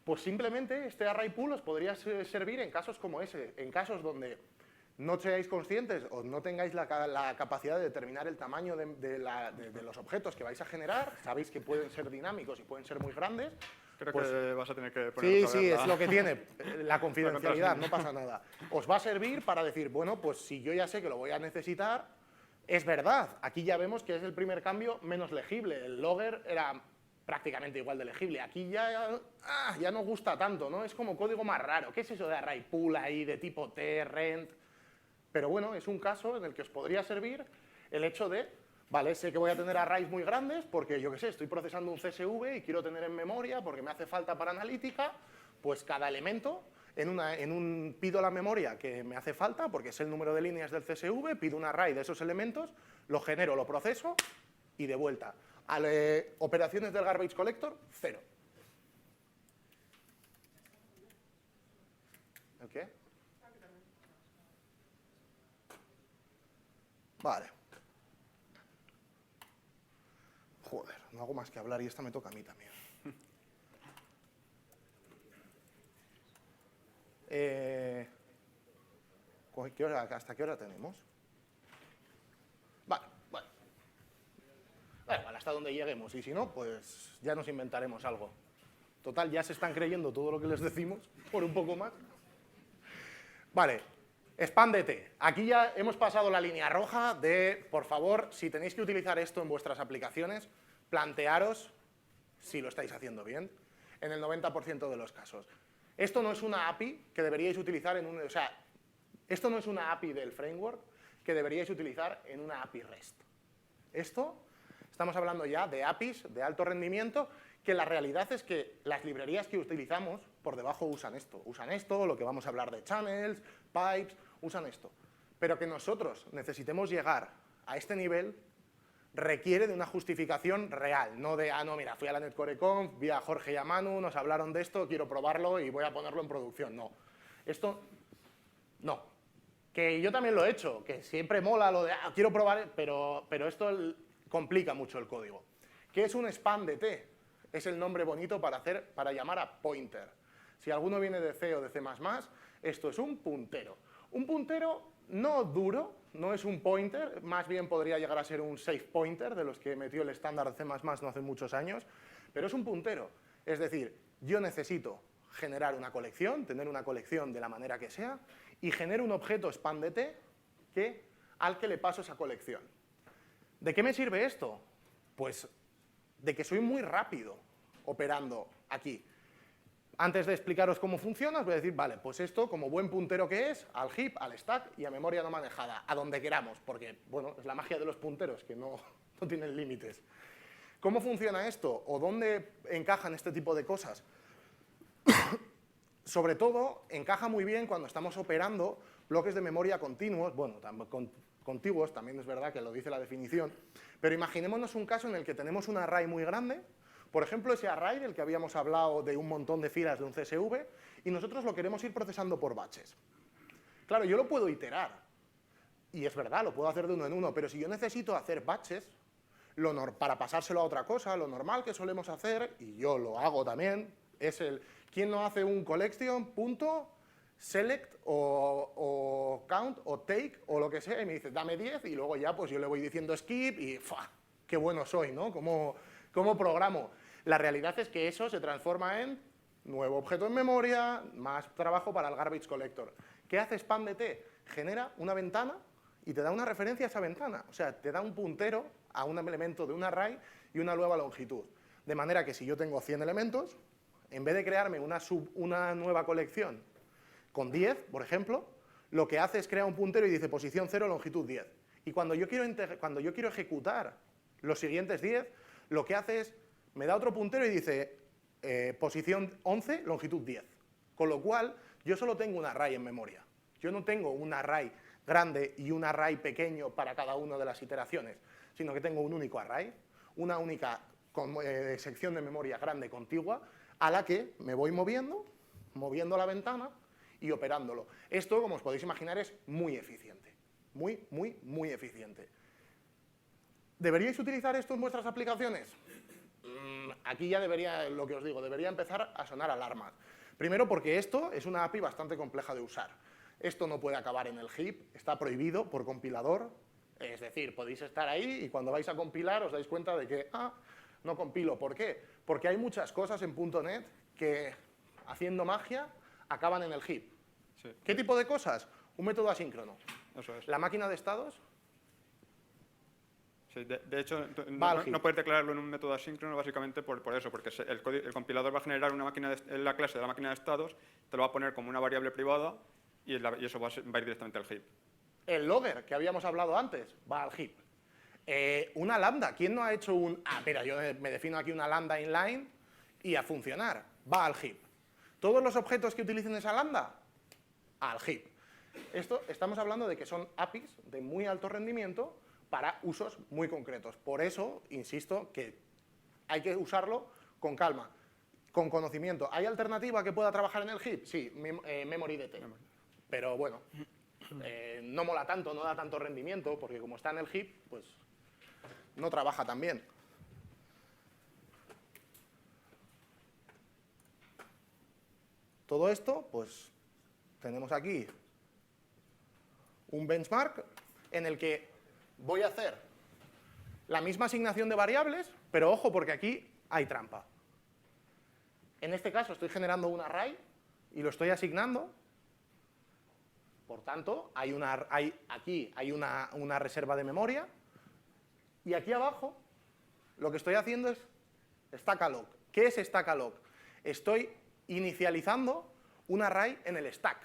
Pues simplemente este array pool os podría servir en casos como ese, en casos donde no seáis conscientes o no tengáis la capacidad de determinar el tamaño de los objetos que vais a generar, sabéis que pueden ser dinámicos y pueden ser muy grandes. Creo pues, que vas a tener que poner Sí, es lo que tiene, la confidencialidad, no pasa nada. Os va a servir para decir, bueno, pues si yo ya sé que lo voy a necesitar, es verdad, aquí ya vemos que es el primer cambio menos legible, el logger era prácticamente igual de legible, aquí ya no gusta tanto, ¿no? Es como código más raro, ¿qué es eso de array pool ahí, de tipo T, rent? Pero bueno, es un caso en el que os podría servir el hecho de, vale, sé que voy a tener arrays muy grandes porque, yo qué sé, estoy procesando un CSV y quiero tener en memoria porque me hace falta para analítica, pues cada elemento, pido la memoria que me hace falta porque es el número de líneas del CSV, pido un array de esos elementos, lo genero, lo proceso y de vuelta. Operaciones del garbage collector, 0. ¿El qué? Vale. Joder, no hago más que hablar y esta me toca a mí también. ¿Hasta qué hora tenemos? Vale, bueno. Bueno, hasta donde lleguemos. Y si no, pues ya nos inventaremos algo. Total, ya se están creyendo todo lo que les decimos, por un poco más. Vale. Expándete. Aquí ya hemos pasado la línea roja de, por favor, si tenéis que utilizar esto en vuestras aplicaciones, plantearos si lo estáis haciendo bien, en el 90% de los casos. Esto no es una API que deberíais utilizar esto no es una API del framework que deberíais utilizar en una API REST. Estamos hablando ya de APIs de alto rendimiento, que la realidad es que las librerías que utilizamos por debajo usan esto, lo que vamos a hablar de channels, pipes, usan esto. Pero que nosotros necesitemos llegar a este nivel requiere de una justificación real, no de, no, mira, fui a la NetCoreConf, vi a Jorge y a Manu, nos hablaron de esto, quiero probarlo y voy a ponerlo en producción. No, esto, no. Que yo también lo he hecho, que siempre mola lo de, quiero probar, pero esto complica mucho el código. ¿Qué es un span de T? Es el nombre bonito para llamar a pointer. Si alguno viene de C o de C++, esto es un puntero. Un puntero no duro, no es un pointer, más bien podría llegar a ser un safe pointer, de los que metió el estándar de C++ no hace muchos años, pero es un puntero. Es decir, yo necesito generar una colección, tener una colección de la manera que sea, y genero un objeto span de T al que le paso esa colección. ¿De qué me sirve esto? Pues de que soy muy rápido operando aquí. Antes de explicaros cómo funciona, os voy a decir, vale, pues esto, como buen puntero que es, al heap, al stack y a memoria no manejada, a donde queramos, porque, bueno, es la magia de los punteros, que no, no tienen límites. ¿Cómo funciona esto? ¿O dónde encajan este tipo de cosas? Sobre todo, encaja muy bien cuando estamos operando bloques de memoria continuos, bueno, contiguos, también es verdad que lo dice la definición, pero imaginémonos un caso en el que tenemos un array muy grande, por ejemplo, ese array del que habíamos hablado de un montón de filas de un CSV, y nosotros lo queremos ir procesando por batches. Claro, yo lo puedo iterar, y es verdad, lo puedo hacer de uno en uno, pero si yo necesito hacer batches, para pasárselo a otra cosa, lo normal que solemos hacer, y yo lo hago también, es ¿quién no hace un collection, punto, select o count o take o lo que sea? Y me dice, dame 10, y luego ya pues yo le voy diciendo skip y ¡fua! ¡Qué bueno soy!, ¿no? ¿Cómo programo? La realidad es que eso se transforma en nuevo objeto en memoria, más trabajo para el garbage collector. ¿Qué hace SpanDT? Genera una ventana y te da una referencia a esa ventana. O sea, te da un puntero a un elemento de un array y una nueva longitud. De manera que si yo tengo 100 elementos, en vez de crearme una nueva colección con 10, por ejemplo, lo que hace es crear un puntero y dice posición 0, longitud 10. Y cuando yo quiero ejecutar los siguientes 10, lo que hace es, me da otro puntero y dice posición 11, longitud 10. Con lo cual, yo solo tengo un array en memoria. Yo no tengo un array grande y un array pequeño para cada una de las iteraciones, sino que tengo un único array, una única sección de memoria grande contigua, a la que me voy moviendo la ventana y operándolo. Esto, como os podéis imaginar, es muy eficiente. Muy eficiente. ¿Deberíais utilizar esto en vuestras aplicaciones? Aquí ya debería, lo que os digo, debería empezar a sonar alarmas. Primero porque esto es una API bastante compleja de usar. Esto no puede acabar en el heap, está prohibido por compilador. Es decir, podéis estar ahí y cuando vais a compilar os dais cuenta de que, no compilo. ¿Por qué? Porque hay muchas cosas en .NET que, haciendo magia, acaban en el heap. Sí. ¿Qué tipo de cosas? Un método asíncrono. Eso es. La máquina de estados. Sí, de hecho, Va al heap. no puedes declararlo en un método asíncrono básicamente por eso, porque el compilador va a generar una la clase de la máquina de estados, te lo va a poner como una variable privada y eso va a ir directamente al heap. El logger, que habíamos hablado antes, va al heap. Una lambda, ¿quién no ha hecho mira, yo me defino aquí una lambda inline y a funcionar, va al heap. ¿Todos los objetos que utilicen esa lambda? Al heap. Estamos hablando de que son APIs de muy alto rendimiento para usos muy concretos. Por eso, insisto, que hay que usarlo con calma, con conocimiento. ¿Hay alternativa que pueda trabajar en el heap? Sí, MemoryDT. Pero bueno, no mola tanto, no da tanto rendimiento, porque como está en el heap, pues no trabaja tan bien. Todo esto, pues tenemos aquí un benchmark en el que voy a hacer la misma asignación de variables, pero ojo, porque aquí hay trampa. En este caso estoy generando un array y lo estoy asignando. Por tanto, aquí hay una reserva de memoria. Y aquí abajo lo que estoy haciendo es stack-alloc. ¿Qué es stack-alloc? Estoy inicializando un array en el stack.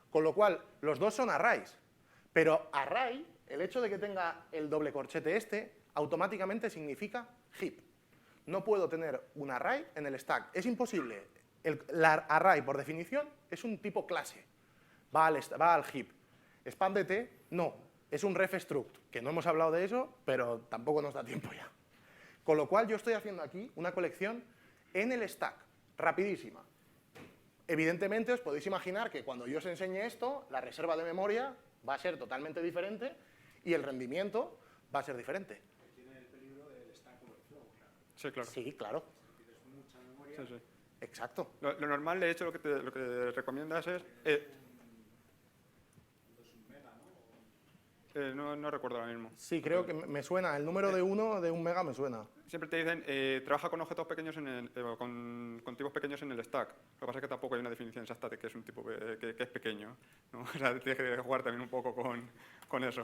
Con lo cual, los dos son arrays. Pero array, el hecho de que tenga el doble corchete automáticamente significa heap. No puedo tener un array en el stack. Es imposible. El array, por definición, es un tipo clase. Va al heap. SpanDT, no. Es un ref struct, que no hemos hablado de eso, pero tampoco nos da tiempo ya. Con lo cual, yo estoy haciendo aquí una colección en el stack, rapidísima. Evidentemente, os podéis imaginar que cuando yo os enseñe esto, la reserva de memoria va a ser totalmente diferente y el rendimiento va a ser diferente. Tiene el peligro del stack overflow, claro. Sí, claro. Sí, claro. Si pides mucha memoria, Sí, sí. Exacto. Lo normal, de hecho, lo que recomiendas es... 2 mega, ¿no? no recuerdo ahora mismo. Sí, creo que me suena. El número de 1 de 1 mega me suena. Siempre te dicen, trabaja con objetos pequeños con tipos pequeños en el stack. Lo que pasa es que tampoco hay una definición exacta de qué es un tipo que es pequeño, ¿no? O sea, tienes que jugar también un poco con eso.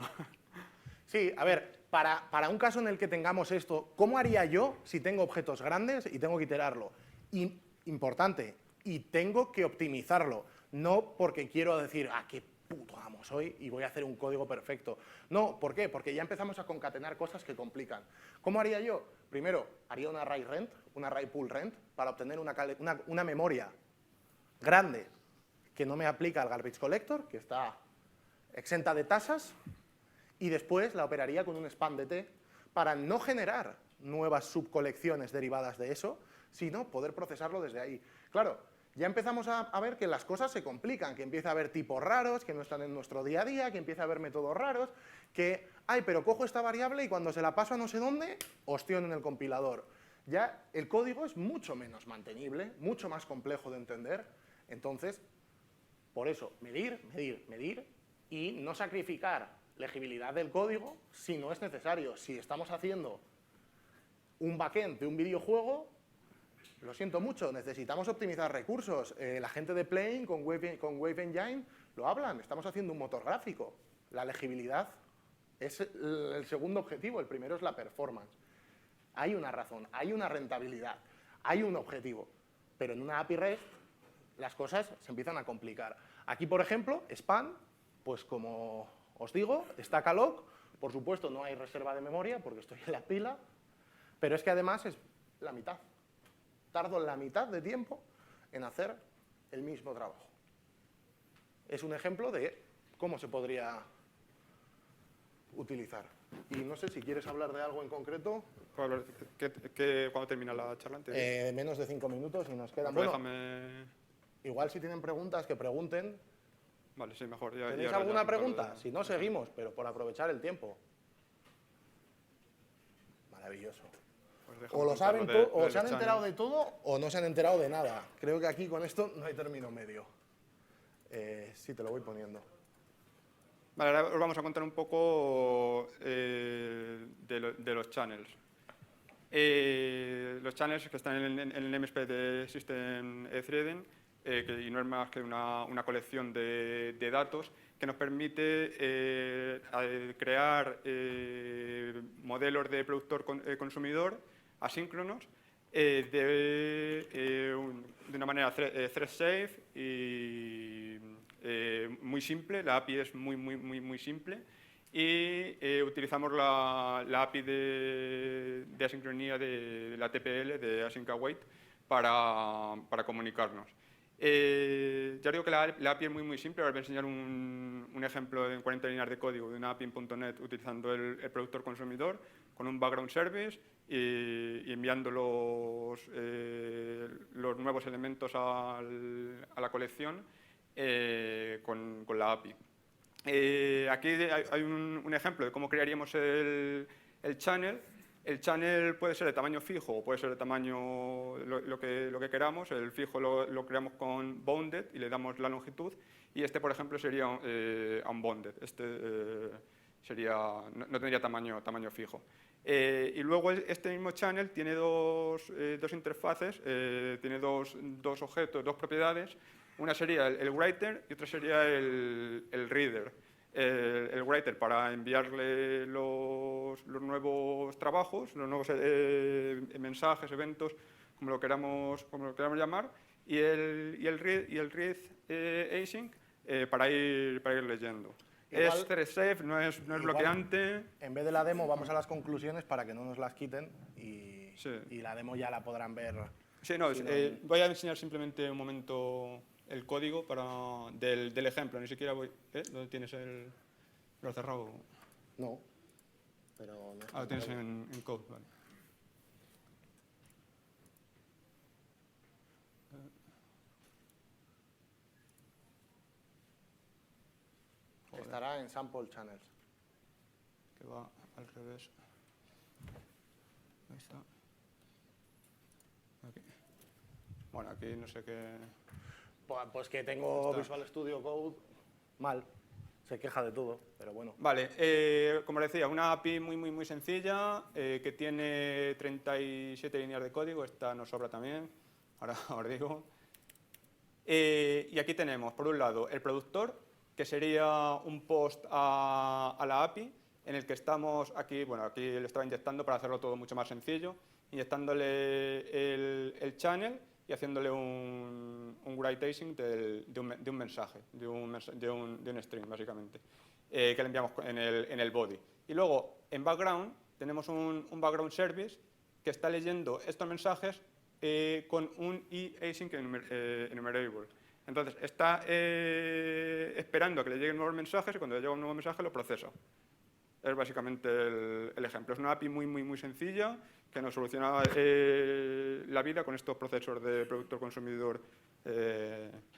Sí, a ver, para un caso en el que tengamos esto, ¿cómo haría yo si tengo objetos grandes y tengo que iterarlo? Y importante y tengo que optimizarlo, no porque quiero decir, qué puto amo soy y voy a hacer un código perfecto. No, ¿por qué? Porque ya empezamos a concatenar cosas que complican. ¿Cómo haría yo? Primero, haría un array rent, un array pool rent, para obtener una memoria grande que no me aplica al garbage collector, que está exenta de tasas, y después la operaría con un span dt para no generar nuevas subcolecciones derivadas de eso, sino poder procesarlo desde ahí. Claro, ya empezamos a ver que las cosas se complican, que empieza a haber tipos raros que no están en nuestro día a día, que empieza a haber métodos raros, que, pero cojo esta variable y cuando se la paso a no sé dónde, ostión en el compilador. Ya el código es mucho menos mantenible, mucho más complejo de entender. Entonces, por eso, medir, medir, medir y no sacrificar legibilidad del código si no es necesario. Si estamos haciendo un backend de un videojuego, lo siento mucho, necesitamos optimizar recursos. La gente de Plane con Wave Engine lo hablan, estamos haciendo un motor gráfico. La legibilidad es el segundo objetivo, el primero es la performance. Hay una razón, hay una rentabilidad, hay un objetivo, pero en una API REST las cosas se empiezan a complicar. Aquí, por ejemplo, span, pues como os digo, stack alloc, por supuesto no hay reserva de memoria porque estoy en la pila, pero es que además es la mitad. Tardo la mitad de tiempo en hacer el mismo trabajo. Es un ejemplo de cómo se podría utilizar. Y no sé si quieres hablar de algo en concreto. ¿Cuándo termina la charla? Menos de 5 minutos y nos quedan... Pues Bueno, déjame... igual si tienen preguntas, que pregunten. Vale, sí, mejor. ¿Tenéis alguna pregunta? Si no, seguimos, pero por aprovechar el tiempo. Maravilloso. Pues O lo saben o se han enterado de todo o no se han enterado de nada. Creo que aquí con esto no hay término medio. Sí, te lo voy poniendo. Vale, ahora os vamos a contar un poco de los channels. Los channels que están en el namespace de System Threading, y no es más que una colección de datos que nos permite crear modelos de productor-consumidor asíncronos de una manera thread safe y muy simple. La API es muy simple y utilizamos la API de asincronía de la TPL de Async Await para comunicarnos. Ya os digo que la API es muy simple. Ahora os voy a enseñar un ejemplo en 40 líneas de código de una API en .NET utilizando el productor consumidor con un background service y enviando los nuevos elementos a la colección con la API. Aquí hay un ejemplo de cómo crearíamos el channel. El channel puede ser de tamaño fijo o puede ser de tamaño lo que queramos. El fijo lo creamos con bounded y le damos la longitud. Y este, por ejemplo, sería unbounded. Este no tendría tamaño fijo. Y luego este mismo channel tiene dos interfaces, tiene dos objetos, dos propiedades. Una sería el writer y otra sería el reader. El writer para enviarle los nuevos trabajos, los nuevos mensajes, eventos, como lo queramos llamar, y el read async para ir leyendo. Igual, es thread safe, no es bloqueante. En vez de la demo vamos a las conclusiones para que no nos las quiten y, Sí. y la demo ya la podrán ver. Sí, no, voy a enseñar simplemente un momento el código del ejemplo, ni siquiera voy... ¿Dónde tienes lo has cerrado? No, pero... No Lo tienes en code, vale. Estará en sample channels. Que va al revés. Ahí está. Aquí. Bueno, aquí no sé qué... Pues que tengo Está. Visual Studio Code mal. Se queja de todo, pero bueno. Vale, como decía, una API muy sencilla que tiene 37 líneas de código. Esta nos sobra también, ahora os digo. Y aquí tenemos, por un lado, el productor, que sería un post a la API, en el que estamos aquí le estaba inyectando para hacerlo todo mucho más sencillo, inyectándole el channel, y y haciéndole un write async de un mensaje, de un string, básicamente, que le enviamos en el body. Y luego, en background, tenemos un background service que está leyendo estos mensajes con un e-async enumerable. Entonces, está esperando a que le lleguen nuevos mensajes y cuando le llega un nuevo mensaje lo procesa. Es básicamente el ejemplo. Es una API muy sencilla que nos soluciona la vida con estos procesos de productor-consumidor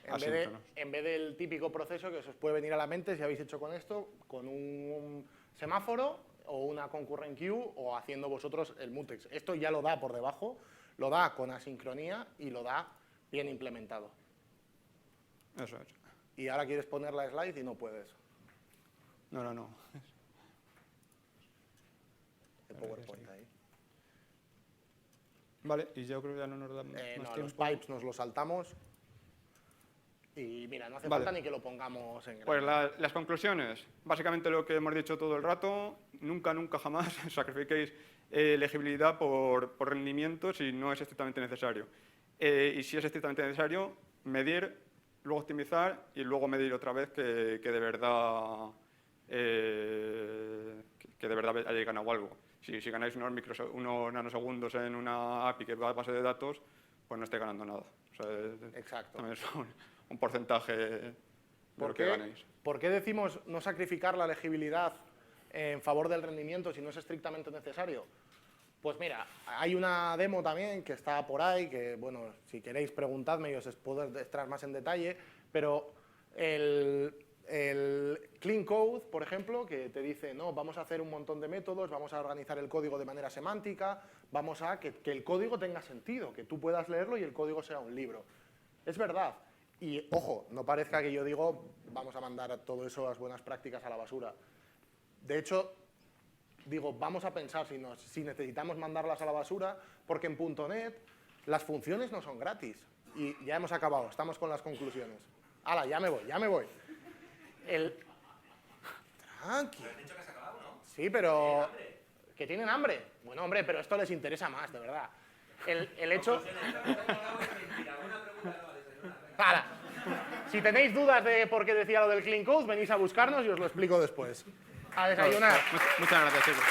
asíncronos. En vez del típico proceso que os puede venir a la mente si habéis hecho con esto, con un semáforo o una concurrent queue o haciendo vosotros el mutex. Esto ya lo da por debajo, lo da con asincronía y lo da bien implementado. Eso es. Y ahora quieres poner la slide y no puedes. No. El PowerPoint ahí. Vale, y yo creo que ya no nos da más No, tiempo. los pipes nos los saltamos. Y mira, no hace Vale. falta ni que lo pongamos en Pues grande. las conclusiones. Básicamente lo que hemos dicho todo el rato, nunca jamás sacrifiquéis legibilidad por rendimiento si no es estrictamente necesario. Y si es estrictamente necesario, medir, luego optimizar y luego medir otra vez que de verdad hayáis ganado algo. Si ganáis unos nanosegundos en una API que va a base de datos, pues no estáis ganando nada. O sea, Exacto. también es un porcentaje de lo que ganéis. ¿Por qué decimos no sacrificar la legibilidad en favor del rendimiento si no es estrictamente necesario? Pues mira, hay una demo también que está por ahí, que bueno, si queréis preguntadme y os puedo entrar más en detalle, pero el Clean Code, por ejemplo, que te dice, no, vamos a hacer un montón de métodos, vamos a organizar el código de manera semántica, vamos a que el código tenga sentido, que tú puedas leerlo y el código sea un libro. Es verdad. Y, ojo, no parezca que yo digo, vamos a mandar todo eso, las buenas prácticas a la basura. De hecho, digo, vamos a pensar si necesitamos mandarlas a la basura, porque en .NET las funciones no son gratis. Y ya hemos acabado, estamos con las conclusiones. ¡Hala, ya me voy! Tranqui. Pero has dicho que has acabado, ¿no? Sí, pero... ¿Que tienen hambre? Bueno, hombre, pero esto les interesa más, de verdad. El hecho... ¡Hala! Si tenéis dudas de por qué decía lo del Clean Code, venís a buscarnos y os lo explico después. A desayunar. Muchas gracias, chicos.